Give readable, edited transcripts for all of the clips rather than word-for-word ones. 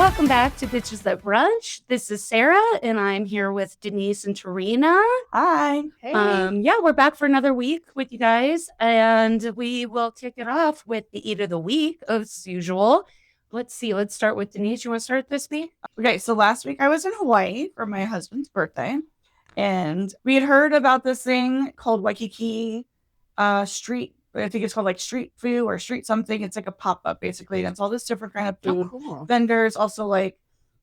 Welcome back to Bitches That Brunch. This is Sarah, and I'm here with Denise and Terina. Hi. Hey. We're back for another week with you guys, and we will kick it off with the Eat of the Week, as usual. Let's see. Let's start with Denise. You want to start this week? Okay, so last week I was in Hawaii for my husband's birthday, and we had heard about this thing called Waikiki street. I think it's called like street food or street something. It's like a pop-up basically. And it's all this different kind of food. Cool. Vendors, also like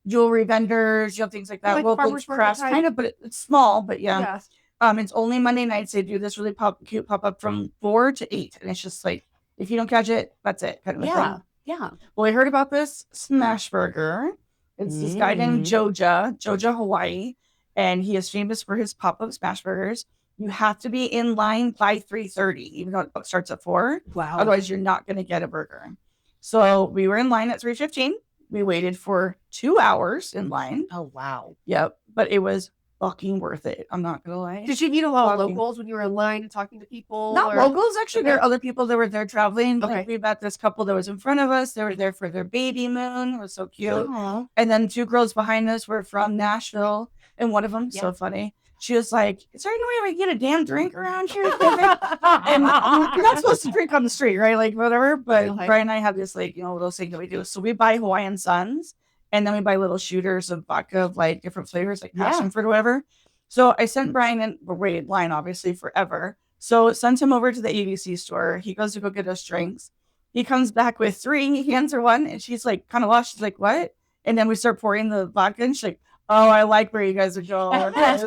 jewelry vendors, things like that. Like Local farmers market crafts, type. kind of, but it's small, but yeah. Yeah. It's only Monday nights. They do this really cute pop-up from 4 to 8. And it's just like, if you don't catch it, that's it. Kind of a thing. Yeah. Well, I heard about this smash burger. It's this guy named JoJa Hawai'i, and he is famous for his pop-up smash burgers. You have to be in line by 3:30, even though it starts at 4. Wow. Otherwise, you're not going to get a burger. So we were in line at 3:15. We waited for 2 hours in line. Oh, wow. Yep. But it was fucking worth it. I'm not going to lie. Did you meet a lot of locals when you were in line and talking to people? Not locals, actually. There are other people that were there traveling. Okay. Like we met this couple that was in front of us. They were there for their baby moon. It was so cute. Aw. And then 2 girls behind us were from Nashville. And one of them, so funny. She was like, is there any way we can get a damn drink around here? And you're not supposed to drink on the street, right? Like, whatever. But Okay. Brian and I have this, like, little thing that we do. So we buy Hawaiian Suns, and then we buy little shooters of vodka of, like, different flavors, like passion fruit or whatever. So I sent Brian in, we're waiting in line, obviously, forever. So sent him over to the ABC store. He goes to go get us drinks. He comes back with 3. He hands her one, and she's, like, kind of lost. She's like, what? And then we start pouring the vodka, and she's like, oh, I like where you guys are going. It was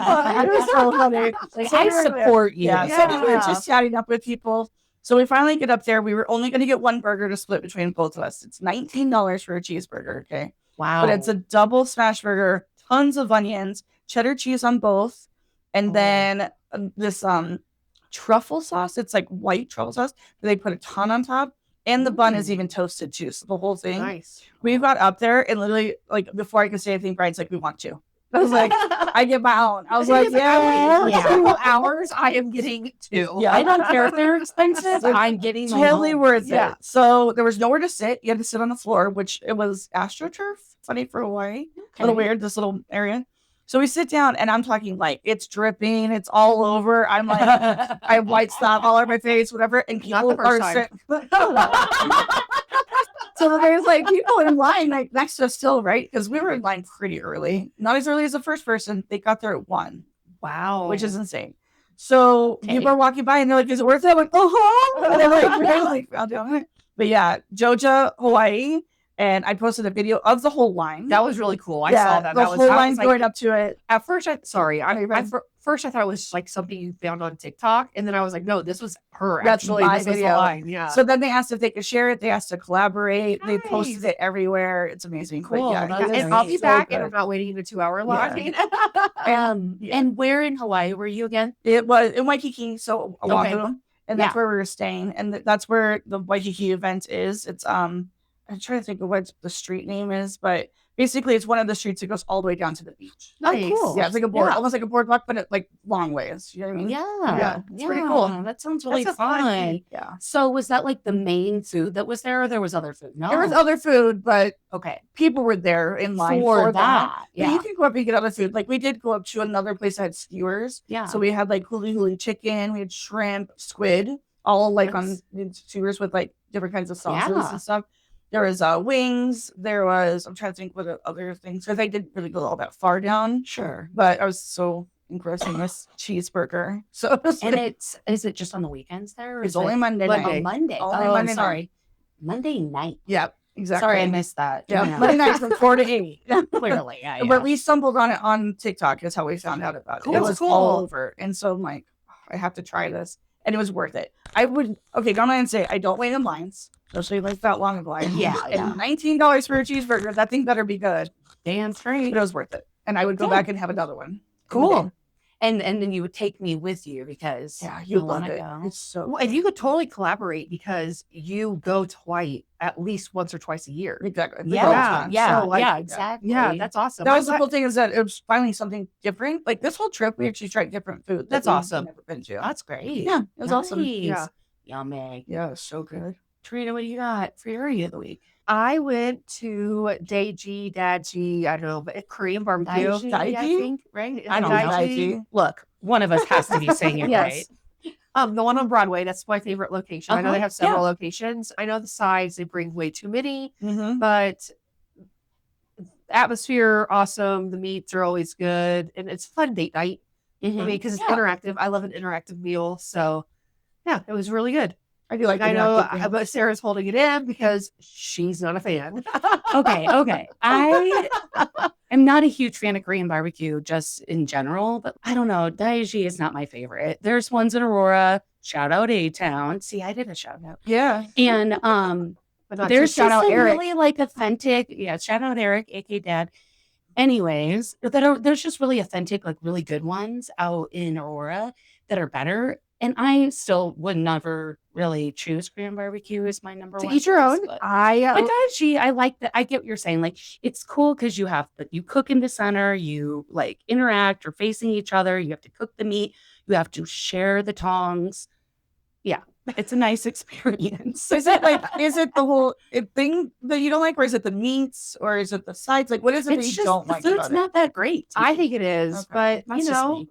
so funny. Like, So I we were- support you. Yeah, so we were just chatting up with people. So we finally get up there. We were only going to get one burger to split between both of us. It's $19 for a cheeseburger, okay? Wow. But it's a double smash burger, tons of onions, cheddar cheese on both, and then this truffle sauce. It's like white truffle sauce. They put a ton on top. And the bun is even toasted too. So the whole thing. Nice. We got up there and literally, like, before I could say anything, Brian's like, we want to. I was like, I get my own. I was like, yeah. For 2 hours, I am getting 2. Yeah. I don't care if they're expensive. I'm getting my Totally own. worth Yeah. it. So there was nowhere to sit. You had to sit on the floor, which it was AstroTurf. Funny for Hawaii. A little weird, this little area. So we sit down, and I'm talking like it's dripping, it's all over. I'm like, I have white stuff all over my face, whatever. And Not people the first are time. So there's like people in line like next to us still, right? Because we were in line pretty early. Not as early as the first person. They got there at 1, Wow. which is insane. So people are walking by and they're like, is it worth it? I'm like, oh, and they're like, really? Like, I'll do it. But yeah, JoJa Hawai'i. And I posted a video of the whole line. That was really cool. I saw that. The That was whole I line's was like, going up to it. at first, first I thought it was like something you found on TikTok, and then I was like, no, this was her. That's Actually, my this was the video. line. Yeah. So then they asked if they could share it. They asked to collaborate. They posted Nice. it everywhere. It's amazing. But Cool. yeah, That's it is and I'll be so back, good. and I'm not waiting in a 2-hour line. And where in Hawaii were you again? It was in Waikiki, so Oahu, Okay. and that's where we were staying, and that's where the Waikiki event is. It's I'm trying to think of what the street name is, but basically it's one of the streets that goes all the way down to the beach. Nice. cool. Yeah, it's like a board, Yeah. almost like a boardwalk, but it, like long ways. You know what I mean? Yeah. It's pretty cool. That sounds really That's a fun fun. thing. Yeah. So was that like the main food that was there, or there was other food? No. There was other food, but okay. people were there in line For for that. that. But Yeah. you can go up and get other food. Like we did go up to another place that had skewers. Yeah. So we had like huli chicken, we had shrimp, squid, all like on skewers with like different kinds of sauces Yeah. and stuff. There was wings. There was, I'm trying to think what other things, because I didn't really go all that far down. Sure. But I was so engrossed in this cheeseburger. So it was And like- is it just on the weekends there? or it's is only it- Monday Monday. night. Oh, Monday. Only Oh, Monday sorry. night. Monday night. Yep, exactly. Sorry, I missed that. Yeah, Monday night from 4 to 8. Clearly, yeah. But we stumbled on it on TikTok. That's how we found out about it. Cool. It That's was cool. all over. And so I'm like, I have to try this. And it was worth it. I would, okay, go on and say, I don't wait in lines, especially like that long of line. Yeah, And $19 for a cheeseburger, that thing better be good. Damn straight. But it was worth it. And I would go Good. back and have another one. Cool. And then you would take me with you because Yeah, you I love wanna it. go. It's so Well, and you could totally collaborate because you go to Hawaii at least once or twice a year. exactly. Yeah, yeah, So, like, yeah, exactly. Yeah, that's awesome. That was the I'm cool thing, is that it was finally something different. Like this whole trip, we actually tried different food. That's we've awesome. Never been to. That's great. Yeah, it was awesome. Yeah. Yummy. Yeah, it was so good. Terina, what do you got for your eat of the week? I went to Dae Gee, I don't know, but Korean barbecue. Dae Gee? I think, right? I don't know. Dae Gee. Look, one of us has to be saying it right. The one on Broadway, that's my favorite location. I know they have several Yeah. locations. I know the sides, they bring way too many, Mhm. but atmosphere, awesome. The meats are always good. And it's fun date night. I mean, because it's interactive. I love an interactive meal. So, yeah, it was really good. I do like. I know, interactive things. but Sarah's holding it in because she's not a fan. Okay. I am not a huge fan of Korean barbecue just in general, but I don't know. Dae Gee is not my favorite. There's ones in Aurora. Shout out A-Town. See, I did a shout out. Yeah. And But not there's shout just out a Eric. really like authentic, shout out Eric, aka Dad. Anyways, there's just really authentic, like really good ones out in Aurora that are better. And I still would never really choose Korean barbecue as my number To one. each your choice, own. but I Dae Gee, I like that. I get what you're saying. Like it's cool because you cook in the center, you like interact or facing each other. You have to cook the meat. You have to share the tongs. Yeah, it's a nice experience. Is it the whole thing that you don't like, or is it the meats, or is it the sides? Like, what is it that you don't the like food's about it? not that great. to I me. think it is, Okay. but That's you just know, me.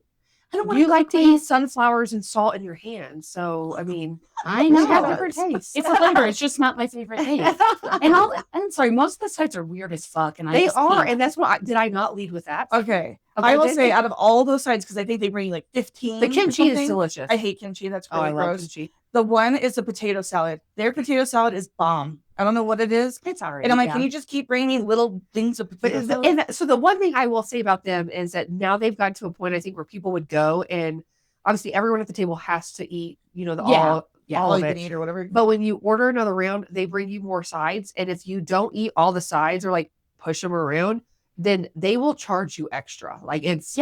I don't want you like to eat sunflowers and salt in your hands. So I mean, I we know. have different tastes. It's a flavor. It's just not my favorite taste. And I'm sorry, most of the sides are weird as fuck. And They just are, can't. and that's what did I not lead with that? Okay. Okay, I will they- say, out of all those sides, because I think they bring you like 15. The or kimchi is something. delicious. I hate kimchi. That's Oh, really I love gross. kimchi. The one is a potato salad. Their potato salad is bomb. I don't know what it is. It's all right. And I'm like, can you just keep bringing me little things of But potato salad? so the one thing I will say about them is that now they've gotten to a point I think where people would go and obviously everyone at the table has to eat, all all of you it. can eat or whatever. But when you order another round, they bring you more sides, and if you don't eat all the sides or like push them around, then they will charge you extra. Like it's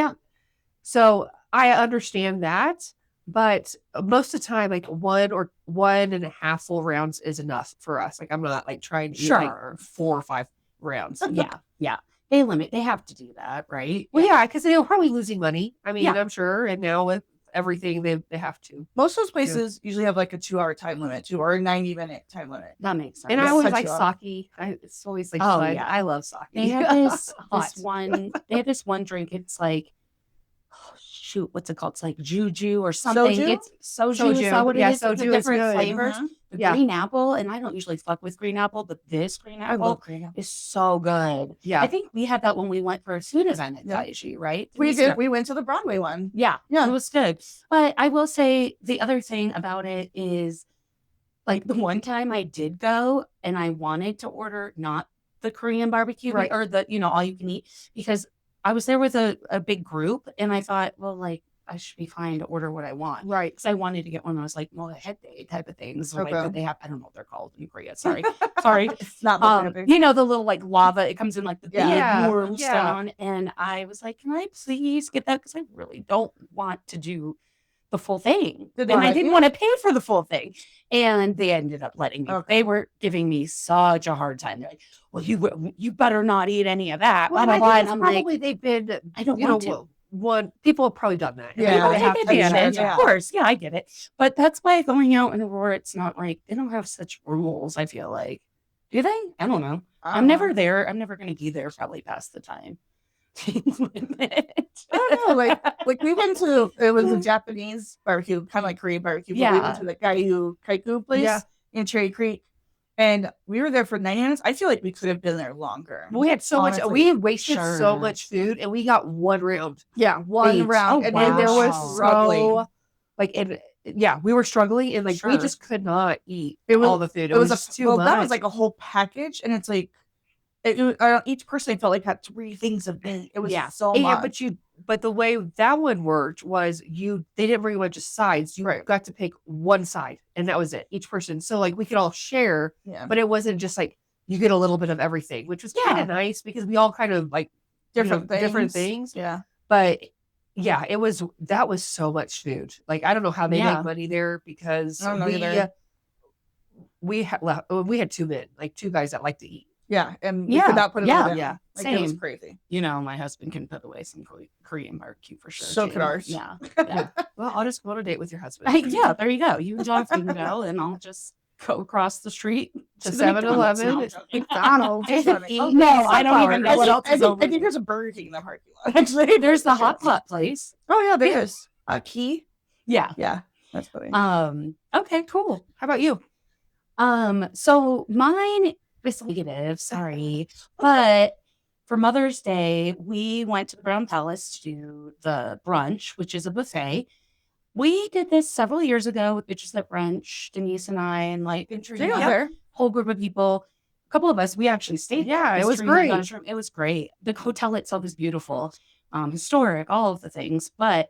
So I understand that, but most of the time, like 1.5 full rounds is enough for us. Like I'm not like trying to eat like 4 or 5 rounds. yeah. They have to do that, right? Well, yeah, because they're probably losing money. I mean, Yeah. I'm sure, and now with everything, they have to. Most of those places usually have like a 2-hour time limit, or a 90-minute time limit. That makes sense. And I Yes, always cut like you off. sake. It's always like Oh, fun. yeah. I love sake. They have this Hot. one. They have this one drink. It's like, oh, shoot, what's it called? It's like juju or something. Soju? It's soju. Is that what it Yeah, is? It's soju a is different good. flavors. Mhm. The Yeah. green apple, and I don't usually fuck with green apple, but this green I apple love green apple. is so good. Yeah. I think we had that when we went for a food event at Yeah. Dae Gee, right? We did. We went to the Broadway one. Yeah, Yeah. it was good. But I will say the other thing about it is, like the one time I did go and I wanted to order not the Korean barbecue Right. or the all you can eat, because I was there with a big group and I thought, well, like I should be fine to order what I want. Right. Because I wanted to get one that was like head day type of things. Like Okay. that they have, I don't know what they're called in Korea. Sorry. It's not looking at it. The little like lava, it comes in like the big Yeah. warm Yeah. stone. And I was like, can I please get that? Because I really don't want to do the full thing. Did they And I let didn't you? want to pay for the full thing. And they ended up letting me. Okay. They were giving me such a hard time. They're like, well, you better not eat any of that. Well, blah, I blah, blah. think And it's I'm probably like, they've been. I don't you want know, to. One people have probably done that. Yeah. I have take to do advantage, that, yeah. of course. Yeah, I get it. But that's why going out in Aurora, it's not like they don't have such rules, I feel like. Do they? I don't know. I'm never there. I'm never going to be there probably past the time. I don't know. Like we went to, it was a Japanese barbecue, kind of like Korean barbecue. But we Yeah. went to the Kaiku place Yeah. in Cherry Creek. And we were there for 90 minutes. I feel like we could have been there longer. We had so much. Honestly. We wasted so Sure. much food, and we got one round. Yeah, one Each. round. Oh, and wow. And there was struggling. so like, and yeah, we were struggling, and like we Sure. just could not eat It was- all the food. It was just too well, much. that was like a whole package, and it's like each person I felt like had 3 things of meat. It was so much. But the way that one worked was they didn't bring a bunch of sides. You Right. got to pick one side, and that was it. Each person. So like we could all share, Yeah, but it wasn't just like you get a little bit of everything, which was kind Yeah. of nice because we all kind of like different different things. things. Yeah, But yeah, that was so much food. Like I don't know how they Yeah. make money there because I don't know either. we had 2 men, like 2 guys that like to eat. yeah, and we Yeah, could not put it yeah, all down. yeah. Like, it was Same. crazy. My husband can put away some Korean barbecue for sure. So too. could ours. Yeah. Yeah. Well, I'll just go on a date with your husband. Yeah, there you go. You and Jonathan can go, and I'll just go across the street To the McDonald's. 7-Eleven. No, It's McDonald's. And Sunny. eat- no, I don't even know I what think, else I is think, over I think, I there. think there's a Burger King in the parking lot. Actually, There's the hot pot place. Oh yeah, there is a key. Yeah. Yeah, that's funny. Okay, cool. How about you? So mine is negative, sorry. But for Mother's Day, we went to the Brown Palace to do the brunch, which is a buffet. We did this several years ago with Bitches at Brunch, Denise and I, and like They were there. whole group of people. A couple of us, we actually stayed there. Yeah, it was Terina great. got us room. It was great. The hotel itself is beautiful, historic, all of the things. But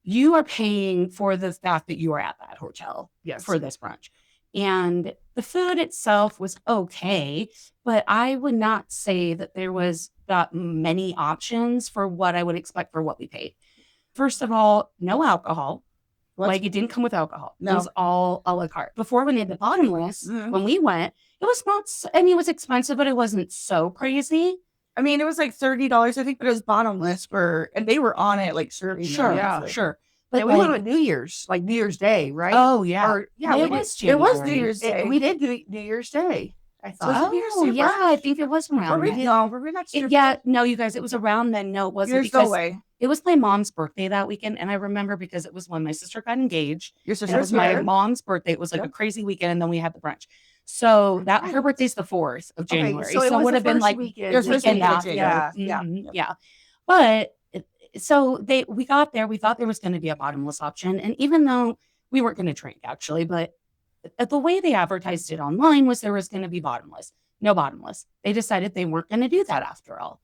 you are paying for the fact that you are at that hotel Yes. for this brunch. And the food itself was okay, but I would not say that there was that many options for what I would expect for what we paid. First of all, no alcohol. Like it didn't come with alcohol. No. It was all a la carte. Before when they had the bottomless, Mhm. when we went, it was not, I mean, it was expensive, but it wasn't so crazy. I mean, it was like $30, I think, but it was bottomless and they were on it like serving. Sure, them. Yeah. It's like- sure. But But we like, went on New Year's, like New Year's Day, right? oh yeah, Or, yeah, it we was did, It was January. New Year's Day. we did do New Year's Day. I Was it thought. New Year's Oh Day yeah, brunch? I think it was Were around. we? that. No, were we not sure? Yeah, no, you guys, it was around then. No, it wasn't There's no because way. it was my mom's birthday that weekend, and I remember because it was when my sister got engaged. Your And sister it was was my here. mom's birthday. It was like a Yep. crazy weekend, and then we had the brunch. So that her Right. birthday's the 4th of Okay, January. so it So it was would the have been first like weekend. It was first weekend weekend of after. Yeah, Mhm, Yep. yeah. But so we got there. We thought there was going to be a bottomless option, and even though we weren't going to drink actually, but the way they advertised it online was there was going to be bottomless. No bottomless. They decided they weren't going to do that after all.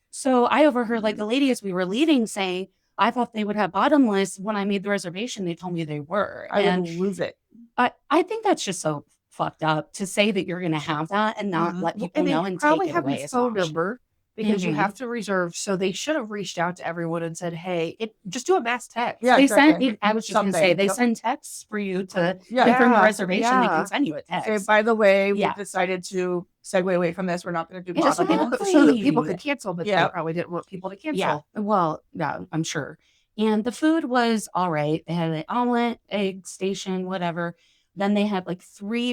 So I overheard like the lady as we were leaving saying, I thought they would have bottomless. When I made the reservation, they told me they were. I And would lose it. I think that's just so fucked up to say that you're going to have that and not Mhm. let people And they know and probably take it have away your as an phone option. number because you Mhm. have to reserve. So they should have reached out to everyone and said, "Hey, just do a mass text." Yeah, They exactly. sent. I was just going to Something. say they Yep. send texts for you to Yeah. confirm your Yeah, reservation. They yeah. can send you a text. Okay, by the way, we Yeah. decided to segue away from this. We're not going to do Just so bottomless. so that people could cancel, but Yeah. they probably didn't want people to cancel. Yeah. Well, yeah, I'm sure. And the food was all right. They had an omelet, egg station, whatever. Then they had like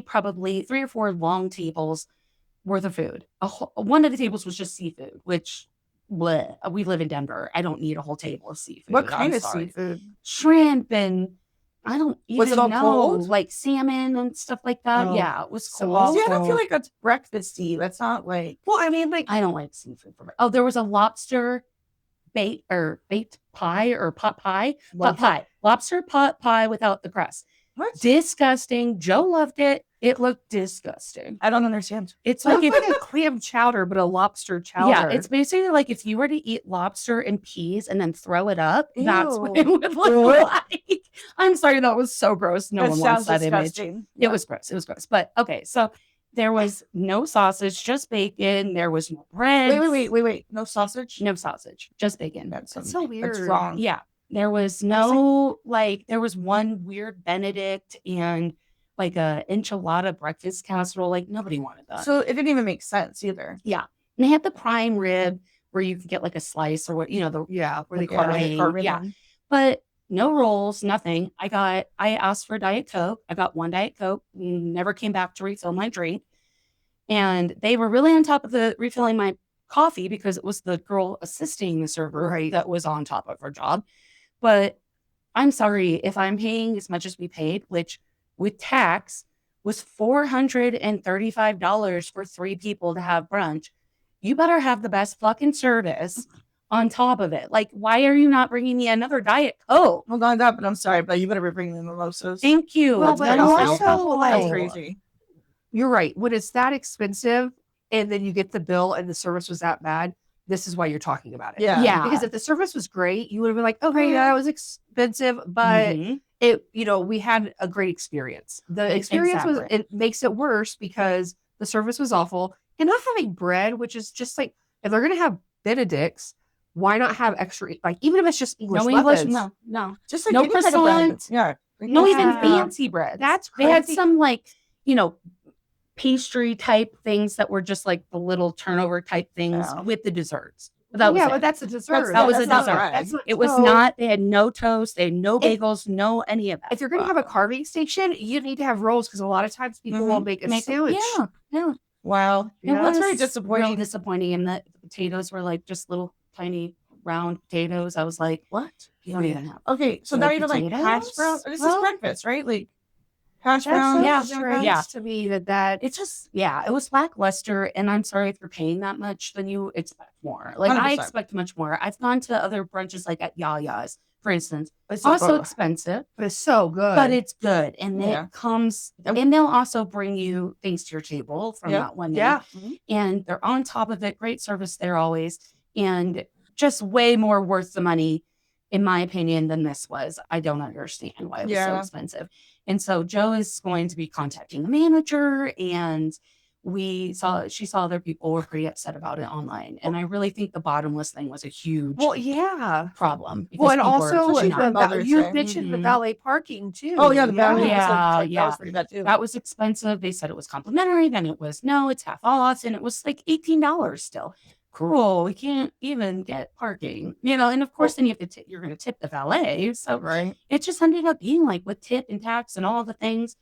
probably three or four long tables worth of food. One of the tables was just seafood, which bleh, we live in Denver. I don't need a whole table of seafood. What kind I'm of sorry. seafood? Shrimp and I don't even Was it all know, cold? like salmon and stuff like that. Oh. Yeah, it was So cold. all See, I don't feel cold. like that's breakfasty. That's not like. Well, I mean, like I don't like seafood. Oh, there was a lobster baked pie or pot pie. Pot pie. Lobster pot pie without the crust. What? Disgusting. Joe loved it. It looked disgusting. I don't understand. It's like like if a clam chowder, but a lobster chowder. yeah, it's basically like if you were to eat lobster and peas and then throw it up, that's what Ew. it would look like. I'm sorry, that was so gross. No that one sounds wants that image. disgusting. It was gross. It was gross. But okay, so there was no sausage, just bacon. There was no bread. Wait. No sausage? No sausage, just bacon. That's so weird. That's wrong. Yeah. There was no there was one weird Benedict and like a enchilada breakfast casserole. Like nobody wanted that. So it didn't even make sense either. And they had the prime rib where you could get like a slice or what, where they Yeah, carve it. carve it Yeah. in. But no rolls, nothing. I asked for Diet Coke. I got one Diet Coke, never came back to refill my drink. And they were really on top of the refilling my coffee because it was the girl assisting the server Right. that was on top of her job. But I'm sorry, if I'm paying as much as we paid, which with tax was $435 for 3 people to have brunch, you better have the best fucking service on top of it. Like, why are you not bringing me another Diet Coke? Well, not that, but I'm sorry, but you better be bringing the mimosas. Thank you. Well, It's but been also, so like- That's cool. crazy. You're right. When it's that expensive and then you get the bill and the service was that bad, this is why you're talking about it. Yeah. Yeah. Because if the service was great, you would have been like, okay, yeah, it was expensive, but Mhm. we had a great experience. The experience Exactly. it makes it worse because the service was awful. And not having bread, which is just like, if they're going to have Benedicts, why not have extra, like, even if it's just English No English, muffins. no. Just like No any kind of bread. croissant. Yeah. No, even Yeah. fancy breads. That's They had crazy. some like, pastry type things that were just like the little turnover type things Yeah. with the desserts. That was yeah, it. but that's a dessert. That was that's a not dessert. bread. That's what- It was so not. They had no toast. They had no If- bagels. No any of that. If you're going to have a carving station, you need to have rolls because a lot of times people will make a sandwich. Yeah. Wow. It That's very was disappointing. real disappointing. And the potatoes were like just little tiny round potatoes. I was like, What? you don't even have. Okay, so Like now you know, like hash potatoes? browns. This is Well, breakfast, right? Like hash That's browns. so Yeah, strange yeah. to me that It's just, it was lackluster. And I'm sorry if you're paying that much, then you expect more. Like, I 100%. expect much more. I've gone to other brunches, like at Yaya's, for instance. it's Also ugh, expensive, but it's so good. but it's good. And Yeah. it comes, and they'll also bring you things to your table from Yep. that one day. yeah. And they're on top of it. Great service there always. And just way more worth the money, in my opinion, than this was. I don't understand why it was so Yeah. expensive. And so Joe is going to be contacting the manager, and she saw other people were pretty upset about it online. And I really think the bottomless thing was a huge Well, yeah. problem. Well, and because people also are especially not- for Mother's you Day. mentioned the Mhm. valet parking too. Oh yeah, the ballet. Yeah, That yeah. was pretty bad too. that was expensive. They said it was complimentary, then it was no, it's half off, and it was like $18 still. Cool. We can't even get parking, and of course, then you have to you're going to tip the valet. So Right. it just ended up being like with tip and tax and all the things,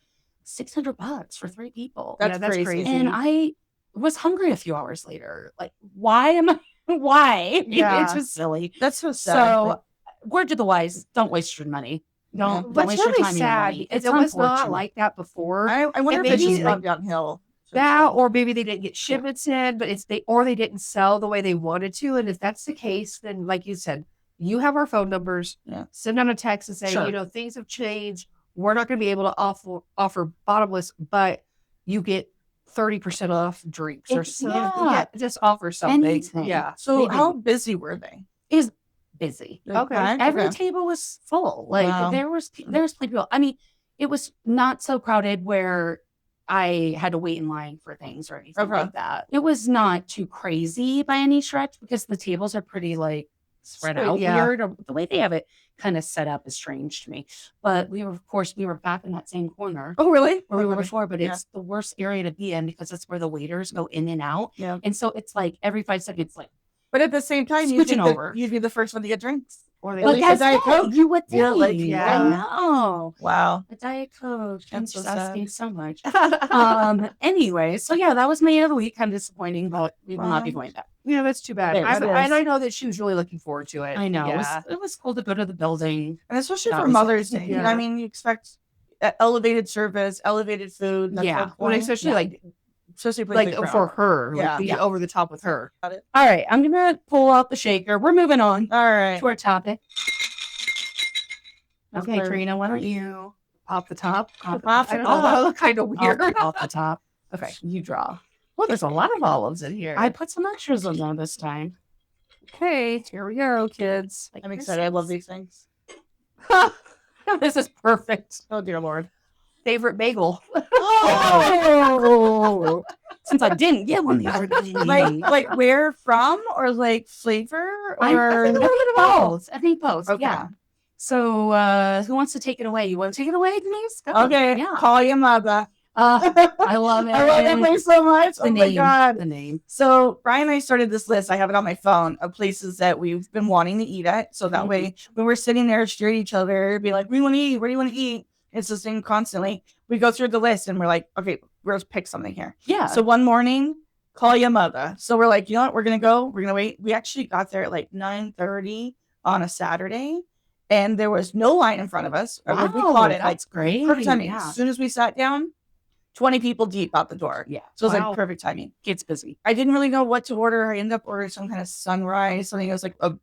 $600 for 3 people. That's crazy. And I was hungry a few hours later. Like, why am I? Why? Yeah. It's just silly. That's so sad. So, word to the wise: don't waste your money. Don't But waste it's your really time and your sad money. because It's it was not unfortunate. like that before. I wonder And if it's maybe, just like, gone downhill. That, or maybe they didn't get shipments in, but they didn't sell the way they wanted to. And if that's the case, then like you said, you have our phone numbers. Yeah. Send out a text and say, Sure. things have changed. We're not going to be able to offer bottomless, but you get 30% off drinks or something. Yeah. Just offer something. Anything. Yeah. So Maybe. how busy were they? Is busy. Okay. Every table was full. Like Wow. there was plenty of people. I mean, it was not so crowded where I had to wait in line for things or anything Okay. like that. It was not too crazy by any stretch because the tables are pretty like spread out Yeah. weird. Or the way they have it kind of set up is strange to me. But we were back in that same corner Oh really? where we were Okay. before, but Yeah. it's the worst area to be in because it's where the waiters go in and out. Yeah. And so it's like every 5 seconds, like, But at the same time, Scooching over. you'd be the first one to get drinks. Or they At but least a that's Diet it. Coke. You would think. Yeah, like, yeah. I know. Wow. A Diet Coke. I'm That's so just sad. asking so much. Anyway, so yeah, that was my end of the week. Kind of disappointing, but we will not be Wow. going back. Yeah, that's too bad. Yeah, that And is. I know that she was really looking forward to it. I know. Yeah. It was cool to go to the building. And especially That for was- Mother's Day. yeah. I mean, you expect elevated service, elevated food. That's Yeah. the Well, point. especially Yeah. like Especially like for her, Yeah. like be Yeah. over the top with her. All right, I'm gonna pull out the shaker. We're moving on All right. to our topic. That's Okay, fair. Terina, why don't you Pop the top. pop Pop I the don't know. top. That looked kind of weird. off the top? Okay. You draw. Well, there's a lot of olives in here. I put some extras in there this time. Okay, here we go, kids. Like I'm excited. I love these things. This is perfect. Oh dear Lord. Favorite bagel. Oh, since I didn't get one the other day. Like where from or like flavor I or think a little bit of both. I think both. Okay. Yeah. So, who wants to take it away? You want to take it away, Denise? Go. Okay, Yeah. call your mother. I love it. I love that place so much. The Oh my name. god. The name. So Brian and I started this list. I have it on my phone of places that we've been wanting to eat at. So that way, when we're sitting there, stare at each other, be like, "We want to eat. Where do you want to eat?" It's this thing constantly. We go through the list and we're like, "Okay, let's pick something here." Yeah. So one morning, call your mother. So we're like, you know what? We're gonna go. We're gonna wait. We actually got there at like 9:30 on a Saturday, and there was no line in front of us. Or, like, we caught it. Like That's great. perfect timing. Yeah. As soon as we sat down, 20 people deep out the door. Yeah. So it was Wow. like perfect timing. Gets busy. I didn't really know what to order. I ended up ordering some kind of sunrise, something that was like a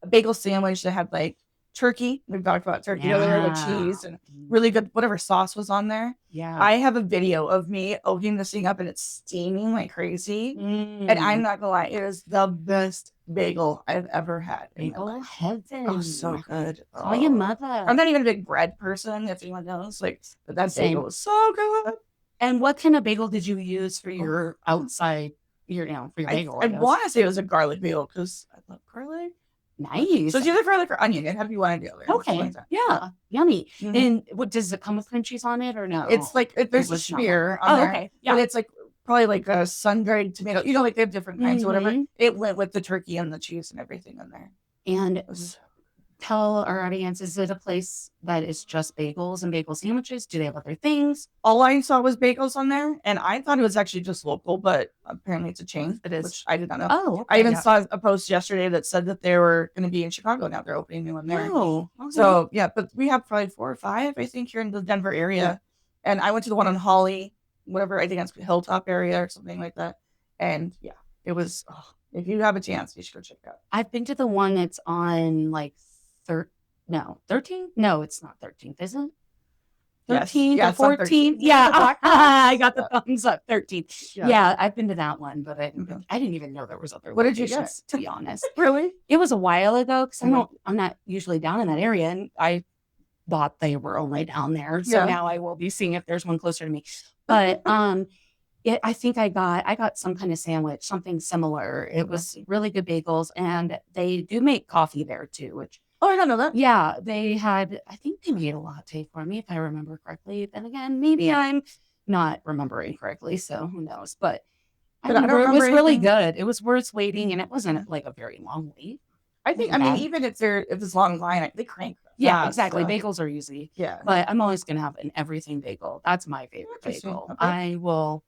bagel sandwich that had like turkey. We've talked about turkey, like Yeah. cheese and really good, whatever sauce was on there. Yeah. I have a video of me opening this thing up and it's steaming like crazy. And I'm not gonna lie, it is the best bagel I've ever had. in my bagel life. heaven. Oh, so good. Call your mother. I'm not even a big bread person, if anyone knows. Like, but that Same. bagel was so good. And what kind of bagel did you use for your outside? For your bagel. I want to say it was a garlic bagel because I love garlic. Nice. So it's either garlic or onion. It had to be one or the other. Okay. Yeah. Yummy. Mhm. And what does it come with cream cheese on it or no? It's like there's a was not. spear Oh, on there. okay. Yeah. But it's like probably like a sun-dried tomato. You know, like they have different kinds or whatever. It went with the turkey and the cheese and everything in there. And tell our audience, is it a place that is just bagels and bagel sandwiches? Do they have other things? All I saw was bagels on there, and I thought it was actually just local, but apparently it's a chain. It is. Which I did not know. Oh, okay. I even saw a post yesterday that said that they were going to be in Chicago now. They're opening a new one there. Oh, okay. So yeah, but we have probably 4 or 5, I think, here in the Denver area. And I went to the one on Holly, whatever, I think that's Hilltop area or something like that. And yeah, it was, if you have a chance, you should go check it out. I've been to the one that's on like 13th? No, it's not 13th, is it? 13th Yeah, or it's on 14th? 13th. Yeah, I got the thumbs up. 13th. Yeah. Yeah, I've been to that one, but I Okay. didn't even know there was other What did you locations, to be honest. Really? It was a while ago because I'm not usually down in that area, and I thought they were only down there. So Yeah. now I will be seeing if there's one closer to me. But I think I got some kind of sandwich, something similar. It was really good bagels, and they do make coffee there too, which Oh, I don't know that. yeah, I think they made a latte for me, if I remember correctly. Then again, maybe I'm not remembering correctly, so who knows? But I But I don't remember it was remember really anything. good. It was worth waiting, and it wasn't like a very long wait. I think, I mean, even if it's long line, they crank. Yeah, fast, exactly. so- Bagels are easy, Yeah. but I'm always gonna have an everything bagel. That's my favorite Interesting. bagel. Okay. I will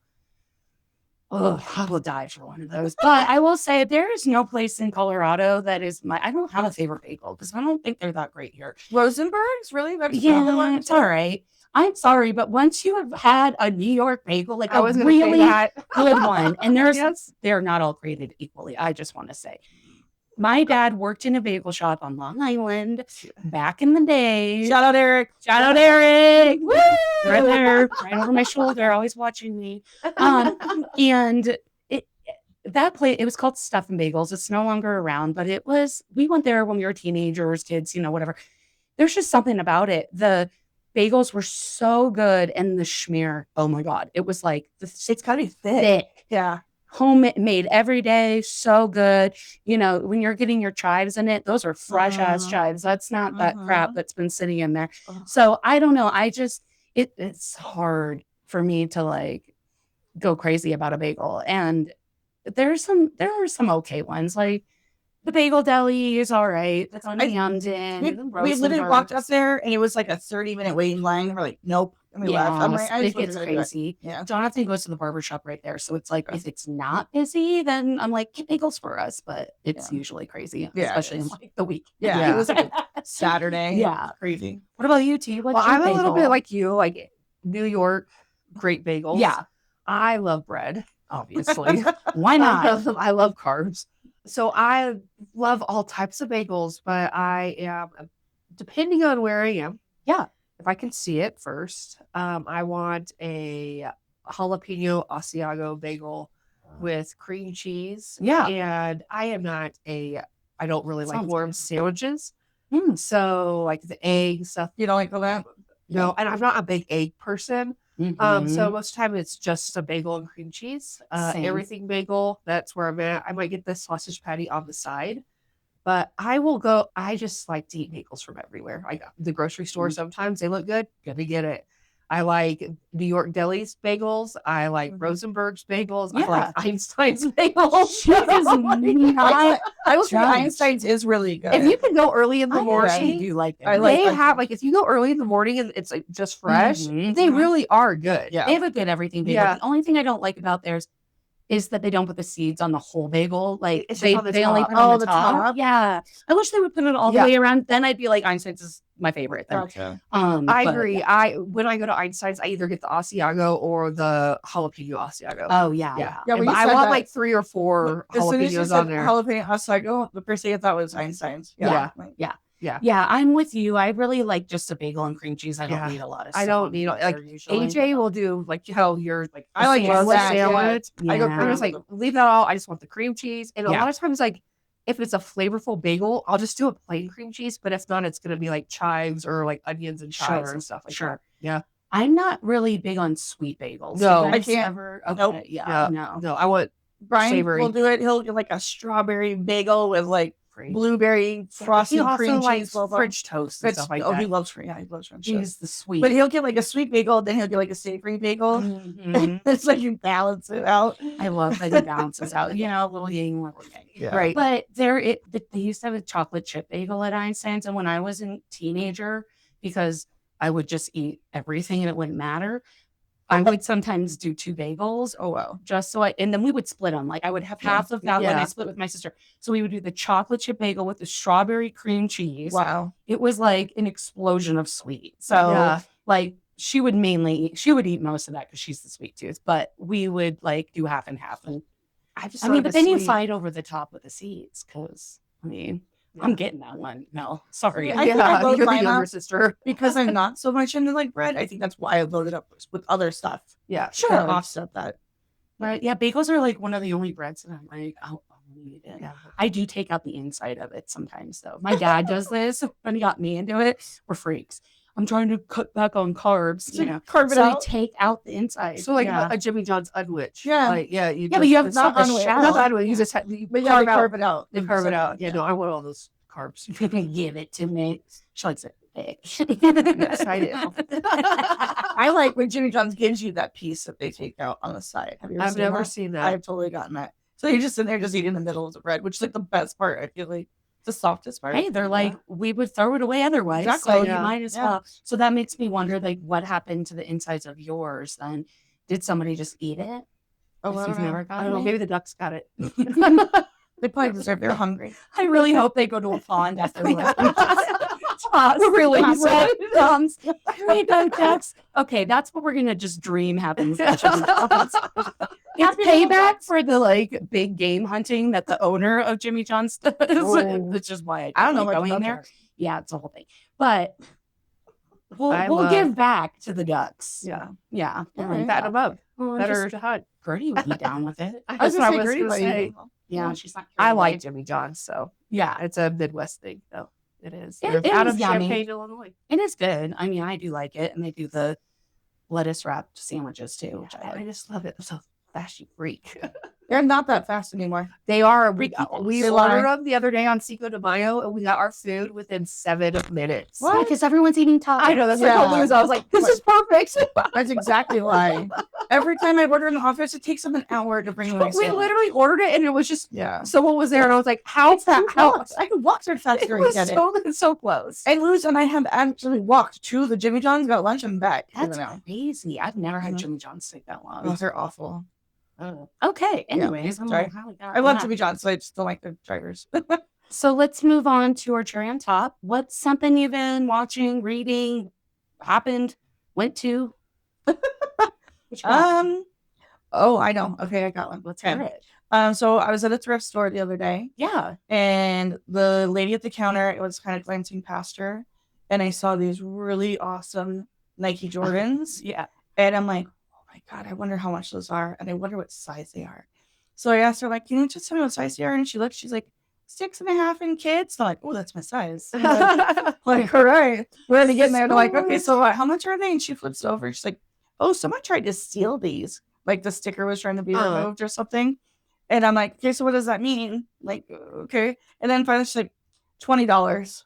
die for one of those. But I will say there is no place in Colorado that is I don't have a favorite bagel because I don't think they're that great here. Rosenberg's really? That's the other Yeah, one? it's all right. I'm sorry, but once you have had a New York bagel, like I a was going to say really that. good one, and Yes. they're not all created equally. I just want to say, my dad worked in a bagel shop on Long Island back in the day. Shout out, Eric. Shout out, Eric! Woo! Right there, right over my shoulder, always watching me. And that place, it was called Stuff and Bagels. It's no longer around, but we went there when we were teenagers, kids, whatever. There's just something about it. The bagels were so good, and the schmear, oh my God, it was like It's gotta be thick, Yeah. homemade every day, so good. When you're getting your chives in it, those are fresh ass chives. That's not that crap that's been sitting in there. So I don't know. I just it's hard for me to like go crazy about a bagel, and there are some okay ones, like the Bagel Deli is all right. That's on Hamden. We literally walked up there and it was like a 30-minute waiting line. We're like, nope. And we left. I'm like, it gets crazy. Yeah. Jonathan goes to the barbershop right there. So it's like, if it's not busy, then I'm like, get bagels for us. But it's usually crazy, especially in like the week. Yeah. It was like Saturday. Yeah. Crazy. What about you, T? Well, I'm a little bit like you, like New York, great bagels. Yeah. I love bread, obviously. Why not? I love carbs. So I love all types of bagels, but I am, depending on where I am. Yeah. If I can see it first, I want a jalapeno asiago bagel with cream cheese. Yeah. And I don't really like Sounds warm good. sandwiches. So like the egg stuff. You don't like all that? No, and I'm not a big egg person. Mhm. So most of the time it's just a bagel and cream cheese. Same. Everything bagel, that's where I'm at. I might get the sausage patty on the side, but I just like to eat bagels from everywhere. I got the grocery store, sometimes they look good, gonna get it. I like New York Deli's bagels. I like Rosenberg's bagels. I Yeah. like Einstein's bagels. She is not I will say judge. Einstein's is really good. If you can go early in the I morning, actually do like them. I like they them. have like if you go early in the morning and it's like just fresh, Mhm. they really are good. Yeah. They have a good everything bagel. Yeah. The only thing I don't like about theirs is that they don't put the seeds on the whole bagel. Like It's just they on the only top. put it on Oh, the the top. top? Yeah. I wish they would put it all the Yeah. way around. Then I'd be like, Einstein's is my favorite. Then. Gotcha. I But, agree. yeah. When I go to Einstein's, I either get the Asiago or the jalapeno Asiago. Oh yeah. yeah. Yeah, when But you I said want that- like 3 or 4 As soon as you jalapenos said on there. jalapeno asiago, the first thing I thought was Einstein's. Yeah. Like, Yeah, I'm with you. I really like just a bagel and cream cheese. I don't Yeah. need a lot of I stuff don't on need there like usually. AJ will do like how you're like I like sandwich that, yeah. sandwich. I go Yeah. I'm just like leave that all. I just want the cream cheese. And a Yeah. lot of times like if it's a flavorful bagel, I'll just do a plain cream cheese. But if not, it's gonna be like chives or like onions and chives Sure, and stuff like sure. that. Yeah. I'm not really big on sweet bagels. No. You guys I can't. Ever? Okay, Nope. Yeah. No. No, I want Brian Savory. will do it. He'll get like a strawberry bagel with like cream. blueberry frosted He also cream likes cheese. Blah, blah. French toast and stuff like that. He loves French. Yeah, he loves French toast. He's the sweet. But he'll get like a sweet bagel, then he'll get like a savory bagel. Mhm. It's like you balance it out. I love that he balances out, you know, a little yin, little yang. Yeah. Right. But they used to have a chocolate chip bagel at Einstein's. And when I was a teenager, because I would just eat everything and it wouldn't matter, I would sometimes do 2 bagels. Oh, wow. Just so and then we would split them. Like I would have half of that when I split with my sister. So we would do the chocolate chip bagel with the strawberry cream cheese. Wow. It was like an explosion of sweet. So like she would eat most of that because she's the sweet tooth, but we would like do half and half. And I mean, but then you fight over the top of the seeds because I'm getting that one. No, sorry. I think I voted you're the mine younger out sister. because I'm not so much into like bread. I think that's why I voted up with other stuff. Yeah, To offset that. But yeah, bagels are like one of the only breads that I'm like, I'll eat it. Yeah. I do take out the inside of it sometimes though. My dad does this when he got me into it. We're freaks. I'm trying to cut back on carbs, So carve it so out. we take out the inside. So like a Jimmy John's unwich. Yeah. Like, but you have not not unwich. shell. Not unwich. You just have you But carve they out. carve it out. They carve it out. Yeah, no, I want all those carbs. Give it to me. She likes it big. Yes, I do. I like when Jimmy John's gives you that piece that they take out on the side. Have you ever I've seen never that? seen that. I've totally gotten that. So you just sit there just eating the middle of the bread, which is like the best part. I feel like the softest part. Hey, they're like, we would throw it away otherwise. Exactly. So Yeah. you might as well. So that makes me wonder, like, what happened to the insides of yours then? Did somebody just eat it? Oh, If you've never I gotten don't know. it? Maybe the ducks got it. They probably deserve. They're hungry. I really hope they go to a pond after Really? red thumbs. Rainbow ducks. Okay, that's what we're gonna just dream happens. It's payback for the like big game hunting that the owner of Jimmy John's does. Oh. Which is why I don't know like much going about there. that. Yeah, it's a whole thing. But we'll I'm, give back to the ducks. Yeah. Yeah. All right. Fatten them up. Well, Better to hunt. Gertie would be down with it. That's what I was Gertie going to might say. eat them. Yeah, she's not. I crazy. like Jimmy John's, so Yeah, it's a Midwest thing, though. It is. It They're out is of yummy. Champaign, Illinois. it is good. I mean, I do like it, and they do the lettuce wrapped sandwiches too, which I I like. just love it. I'm so flashy freak. They're not that fast anymore. They are. Freak We eaters. They ordered lie. them the other day on Cinco de Mayo, and we got our food within 7 minutes. What? Because everyone's eating tacos. I know. That's Yeah. what I was. I was like, this is perfect. That's exactly why. Every time I order in the office, it takes them an hour to bring my We sandwich. literally ordered it, and it was just Yeah. someone was there, and I was like, how? It's that How? close. I could walk there faster It and was get it. so close. And Luz and I have actually walked to the Jimmy John's, got lunch, and back. That's now. crazy. I've never had Mhm. Jimmy John's take that long. Oh, they're awful. Okay. Anyways, I'm sorry. like, how we got I love that. Jimmy John's, so I just don't like the drivers. So let's move on to our cherry on top. What's something you've been watching, reading, happened, went to? What you got? Oh, I know. Okay, I got one. Let's Okay. hear it. So I was at a thrift store the other day, Yeah. and the lady at the counter, it was kind of glancing past her, and I saw these really awesome Nike Jordans, Yeah. and I'm like, oh my God, I wonder how much those are, and I wonder what size they are. So I asked her, like, can you just tell me what size they are? And she looked, she's like, 6.5 in kids. I'm like, oh, that's my size. I'm like, all right. We're gonna get in there. They're like, okay, so how much are they? And she flips it over. She's like, oh, someone tried to steal these. Like the sticker was trying to be removed or something. And I'm like, okay, so what does that mean? Like, okay. And then finally she's like, $20.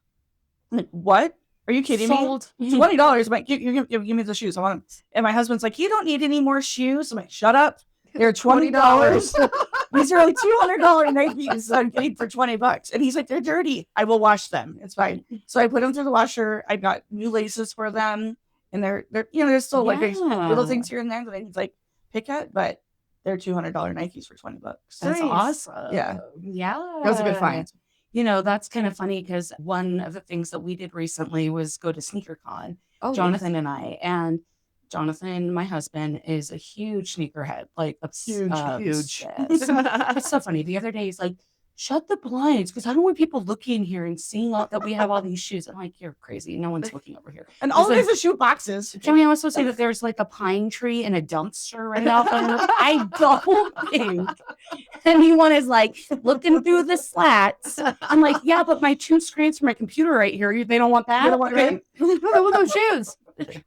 I'm like, what? Are you kidding Sold. me? $20. I'm like, give me the shoes. I want them. And my husband's like, you don't need any more shoes. I'm like, shut up. They're $20. These are like $200 Nikes I'm getting for $20. And he's like, they're dirty. I will wash them. It's fine. So I put them through the washer. I got new laces for them. And they're there's still like these little things here and there that I need to like pick at, but they're $200 Nikes for $20. That's Nice. awesome. Yeah. Yeah. That was a good find. You know, that's kind of funny because one of the things that we did recently was go to SneakerCon, Oh, Jonathan and I. And Jonathan, my husband, is a huge sneakerhead. Like, Huge. obsessed. It's so funny. The other day, he's like, shut the blinds because I don't want people looking here and seeing that we have all these shoes. I'm like, you're crazy. No one's looking over here. And all There's these are shoe boxes. Can we also say that there's like a pine tree and a dumpster right out there? I don't think anyone is like looking through the slats. I'm like, yeah, but my 2 screens for my computer right here. They don't want that. You don't want right? What with those shoes?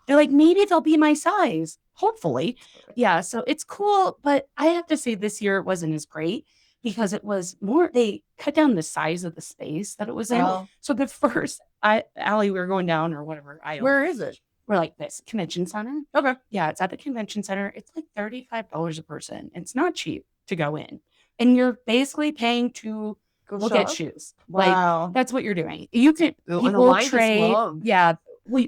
They're like, maybe they'll be my size. Hopefully. Yeah. So it's cool. But I have to say this year it wasn't as great because it was more, they cut down the size of the space that it was in. Oh. So the first alley we were going down or whatever aisle. Where is it? We're like this convention center. Okay. Yeah, it's at the convention center. It's like $35 a person. It's not cheap to go in. And you're basically paying to look at shoes. Wow. Like that's what you're doing. You can And the people line is trade. long. Yeah.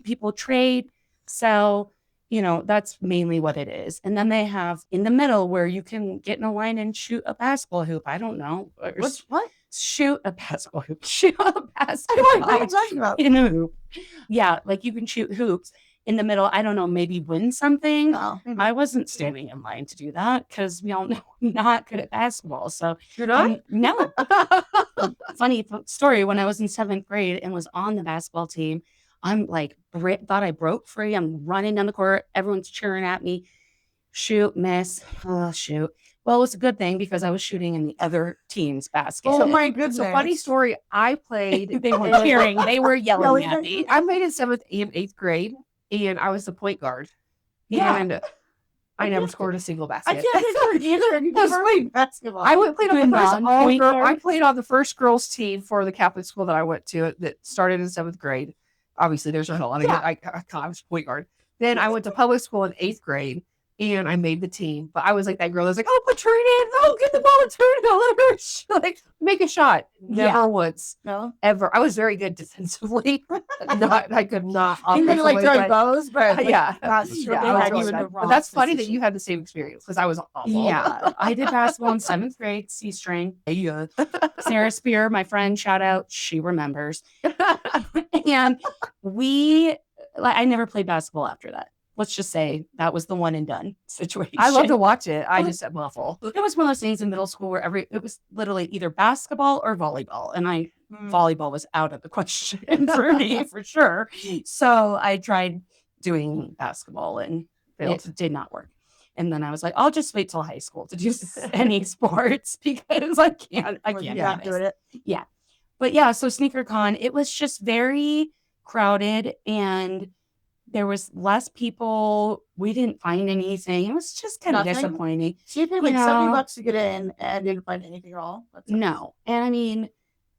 People trade, sell, that's mainly what it is. And then they have in the middle where you can get in a line and shoot a basketball hoop. I don't know. What? Shoot a basketball hoop. Shoot a basketball What are you talking about? in a hoop. Yeah, like you can shoot hoops in the middle. I don't know, maybe win something. No. I wasn't standing in line to do that because we all know I'm not good at basketball. So You're not? no. Funny story. When I was in 7th grade and was on the basketball team, I'm like, thought I broke free. I'm running down the court. Everyone's cheering at me. Shoot, miss. Oh, shoot. Well, it was a good thing because I was shooting in the other team's basket. Oh my goodness. So funny story. I played. They weren't cheering. They were yelling at me. I played in 7th and 8th grade, and I was the point guard. Yeah. And I never scored a single I basket. can't picture it either. You never played basketball. I played on Good the first non-point guard. I played on the first girls team for the Catholic school that I went to that started in 7th grade. Obviously, there's not a lot of I was point guard. Then I went to public school in 8th grade, and I made the team. But I was like that girl that was like, "Oh, put Terina in! Oh, get the ball to Terina! Let her make a shot." Never once, No. ever. I was very good defensively. I could not. You can like offensively, throw bows, but yeah. not Yeah, sure I they was had you really in the bad. wrong But that's funny that position. you had the same experience because I was awful. Yeah, I did basketball in 7th grade, C string. Yeah. Sarah Spear, my friend, shout out, she remembers. And I never played basketball after that. Let's just say that was the one and done situation. I love to watch it. I just am awful. It was one of those things in middle school where it was literally either basketball or volleyball. And volleyball was out of the question for me, for sure. So I tried doing basketball and it did not work. And then I was like, I'll just wait till high school to do any sports because I can't do it. Yeah. But yeah, so SneakerCon, it was just very crowded and there was less people. We didn't find anything. It was just kind of Nothing? disappointing. So you paid like $70 to get in and didn't find anything at all? No. And I mean,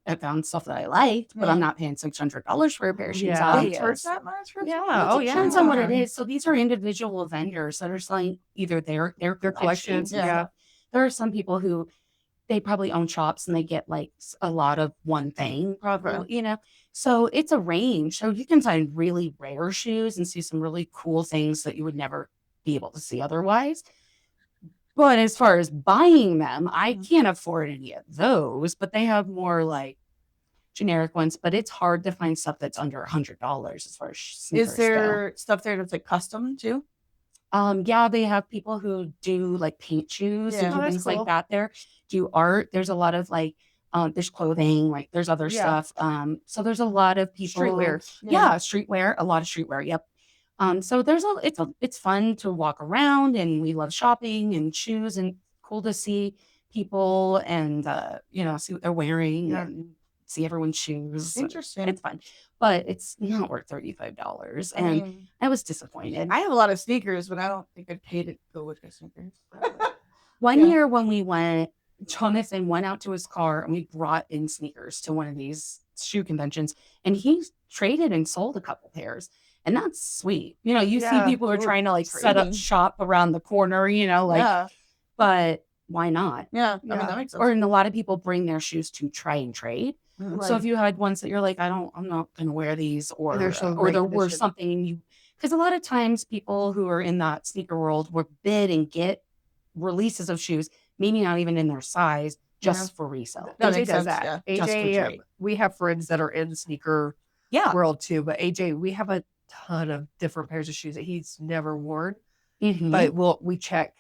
I found stuff that I liked, but I'm not paying $600 for a pair of shoes. Yeah. They charge that much for Yeah. Oh, It yeah. depends on what it is. So these are individual vendors that are selling either their collections. Yeah. There are some people who they probably own shops and they get like a lot of one thing, probably, So it's a range. So you can find really rare shoes and see some really cool things that you would never be able to see otherwise. But as far as buying them, I can't afford any of those, but they have more like generic ones, but it's hard to find stuff that's under $100 as far as sneakers Is there stuff there that's like custom too? Yeah, they have people who do like paint shoes Yeah. and do Oh, that's things cool. like that there. Do art. There's a lot of like there's clothing, like there's other Yeah. stuff. So there's a lot of people Streetwear. Yeah, streetwear, a lot of streetwear. Yep. So it's fun to walk around and we love shopping and shoes and cool to see people and see what they're wearing and see everyone's shoes. Interesting. It's fun. But it's not worth $35. I And mean, I was disappointed. I have a lot of sneakers, but I don't think I'd pay to go with my sneakers. One year when we went, Jonathan went out to his car and we brought in sneakers to one of these shoe conventions and he traded and sold a couple pairs. And that's sweet. You see people who are trying to like set up trading. shop around the corner, but why not? Yeah. I mean, that makes sense. And a lot of people bring their shoes to try and trade. So if you had ones that you're like, I'm not going to wear these or They're so or great there were condition. something because a lot of times people who are in that sneaker world will bid and get releases of shoes, maybe not even in their size, just for resale. That AJ makes does sense, that. Just for AJ, trade. we have friends that are in the sneaker Yeah. world too, but AJ, we have a ton of different pairs of shoes that he's never worn, Mhm. but we check.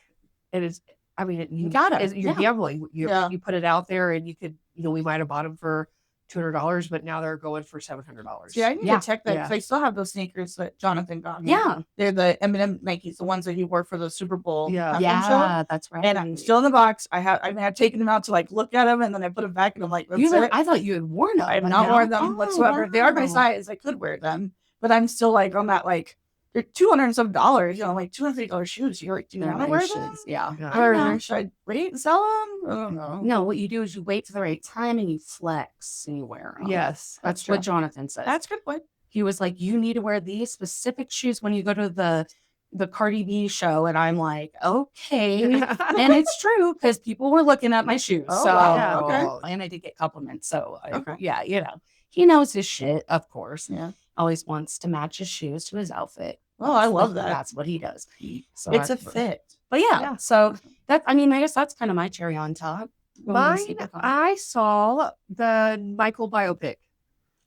It is, I mean, you gotta, you're yeah. gambling. Yeah. You put it out there and you could, we might have bought them for $200, but now they're going for $700. Yeah, I need Yeah. to check that because Yeah. I still have those sneakers that Jonathan got me. Yeah. They're the M&M Nikes, the ones that he wore for the Super Bowl. Yeah. halftime show. Yeah, that's right. And I'm still in the box. I've taken them out to like look at them, and then I put them back, and I'm like, that's it. I thought you had worn them. I have but not now- worn them Oh, whatsoever. They are my wow. size. I could wear them, but I'm still like on that like they're $200 and some dollars, like $250 shoes. You're like, do you They're want to nice wear them? shoes. Yeah. Or should I wait and sell them? I don't know. No, what you do is you wait for the right time and you flex and you wear them. Yes. That's what Jonathan said. That's a good point. He was like, you need to wear these specific shoes when you go to the Cardi B show. And I'm like, okay. And it's true because people were looking at my shoes. Oh, so, wow. Okay. and I did get compliments. So, Okay. yeah, he knows his shit, of course. Yeah. Always wants to match his shoes to his outfit. Oh, I love that. That's what he does. So It's a fit. But Yeah. so I guess that's kind of my cherry on top. Mine, I saw the Michael biopic.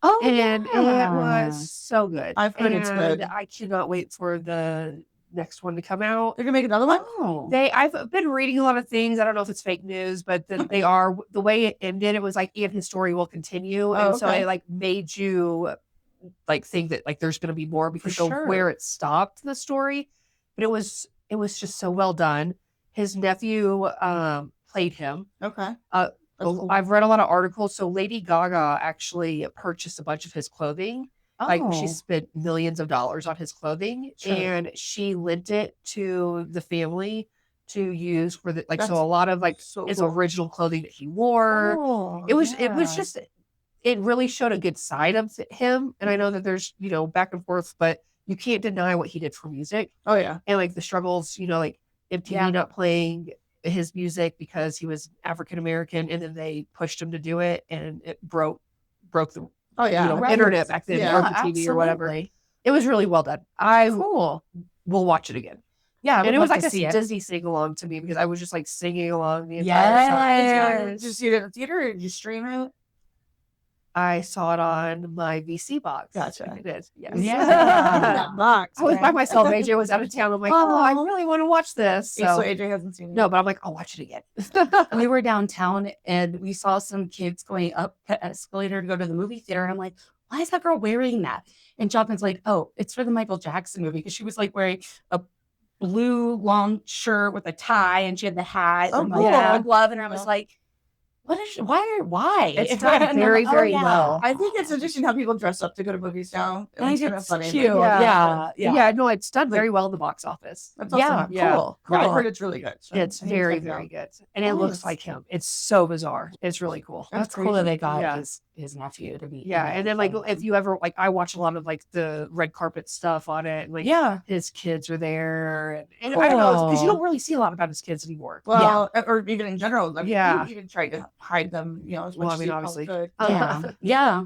Oh, And it was so good. I've heard it's good. I cannot wait for the next one to come out. They're gonna make another one. Oh. I've been reading a lot of things. I don't know if it's fake news, but they are, the way it ended, it was like, and his story will continue. And so okay. it like made you like think that like there's going to be more because of where it stopped the story. But it was just so well done. His nephew played him. Okay. Cool. I've read a lot of articles. So Lady Gaga actually purchased a bunch of his clothing. Like she spent millions of dollars on his clothing, and she lent it to the family to use for the like. So a lot of like his original clothing that he wore. Oh, it was just, it really showed a good side of him. And I know that there's back and forth, but you can't deny what he did for music. Oh yeah, and like the struggles, like MTV not playing his music because he was African American, and then they pushed him to do it, and it broke the internet back then, or the TV or whatever. It was really well done. Will watch it again. Yeah, and it was like a Disney sing along to me because I was just like singing along the entire time. Did you see it in the theater or did you stream it? I saw it on my VC box. Gotcha. I did. Yes. Yeah. That box. I was by myself. AJ was out of town. I'm like, I really want to watch this. So AJ hasn't seen it. No, but I'm like, I'll watch it again. We were downtown and we saw some kids going up the escalator to go to the movie theater. And I'm like, why is that girl wearing that? And Jonathan's like, oh, it's for the Michael Jackson movie. Because she was like wearing a blue long shirt with a tie and she had the hat and the glove. And I was like, why? It's done very, very well. I think it's interesting how people dress up to go to movies now. I think it's funny. cute. Yeah. No, it's done very well in the box office. That's awesome. Cool. I've heard it's really good. So it's very, very good. And it looks like him. It's so bizarre. It's really cool. That's cool that they got his nephew to be. Yeah. And then like if you ever I watch a lot of like the red carpet stuff on it. And, like his kids are there. And I don't know, because you don't really see a lot about his kids anymore. Well, or even in general. Like, you even try to hide them, as much as you obviously could.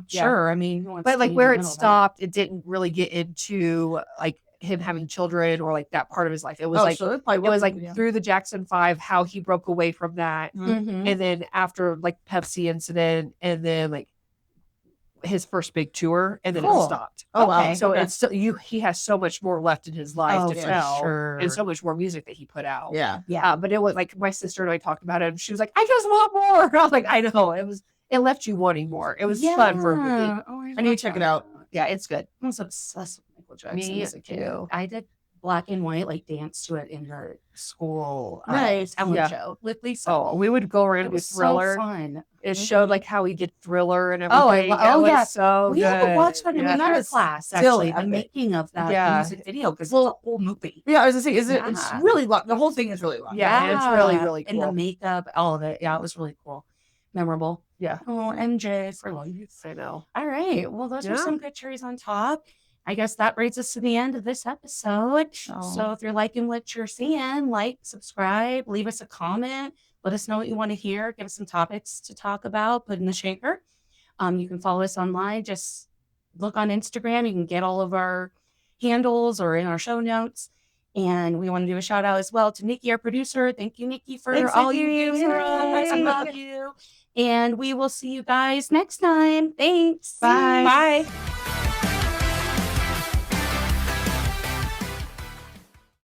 Sure. I mean, but like where it stopped, it didn't really get into like him having children or like that part of his life. It was through the Jackson 5, how he broke away from that, and then after like Pepsi incident, and then like his first big tour, and then it stopped. Oh wow! So it's still, he has so much more left in his life to tell, and so much more music that he put out. Yeah. But it was like my sister and I talked about it, and she was like, "I just want more." I was like, "I know." It left you wanting more. It was fun for a movie. I need to check it out. Yeah, it's good. I was obsessed with Michael Jackson Me as a kid. too. I did black and white, like dance to it in her school talent show with Lisa. Oh, we would go around It with was Thriller. so fun. It showed like how he did Thriller and everything. So we good. had to watch that in another class. Actually, the epic. making of that music video because it's a whole movie. Yeah, I was gonna say, it's really long. The whole thing is really long. Yeah, it's really, really cool. And the makeup, all of it. Yeah, it was really cool. Memorable. Yeah. Oh, MJ for life. I know. All right. Well, those are some good cherries on top. I guess that brings us to the end of this episode. So if you're liking what you're seeing, like, subscribe, leave us a comment. Let us know what you want to hear. Give us some topics to talk about. Put in the shaker. You can follow us online. Just look on Instagram. You can get all of our handles or in our show notes. And we want to do a shout out as well to Nikki, our producer. Thank you, Nikki, for all you do for us. I love you. And we will see you guys next time. Thanks. Bye. Bye.